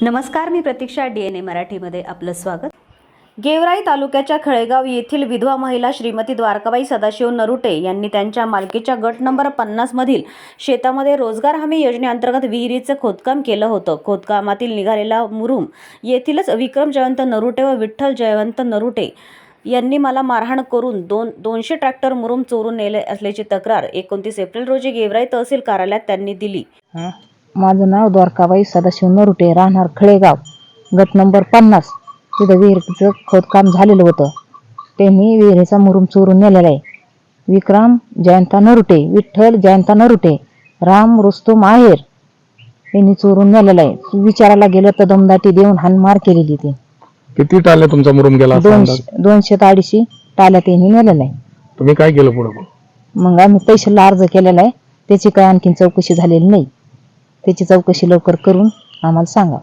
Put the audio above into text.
नमस्कार, मी प्रतीक्षा. DNA मराठीमध्ये आपलं स्वागत. गेवराई तालुक्याच्या खळेगाव येथील विधवा महिला श्रीमती द्वारकाबाई सदाशिव नरुटे यांनी त्यांच्या मालकीच्या गट नंबर 50 मधील शेतामध्ये रोजगार हमी योजनेअंतर्गत विहिरीचं खोदकाम केलं होतं. खोदकामातील निघालेला मुरुम येथीलच विक्रम जयवंत नरुटे व विठ्ठल जयवंत नरुटे यांनी मला मारहाण करून 200 ट्रॅक्टर मुरुम चोरून नेले असल्याची तक्रार 29 एप्रिल रोजी गेवराई तहसील कार्यालयात त्यांनी दिली. माझं नाव द्वारकाबाई सदाशिव नरुटे, राहणार खळेगाव, गट नंबर 50. तिथं विहिरीचं खोदकाम झालेलं होतं. त्यांनी विहिरीचा मुरुम चोरून नेलेला आहे. विक्रम जयंता नरुटे, विठ्ठल जयंता नरुटे, राम रुस्तुम आहेर यांनी चोरून नेलेला आहे. विचारायला गेलं तर दमदाटी देऊन हाणमार केलेली. ते किती टाल्या तुमचा मुरुम गेला? 200 ते 250 टाल्या त्यांनी नेलेला आहे. तुम्ही काय केलं पुढे? मग आम्ही पैशाला अर्ज केलेला आहे. त्याची काय आणखीन चौकशी झालेली नाही. त्याची चौकशी लवकर करून आम्हाला सांगा.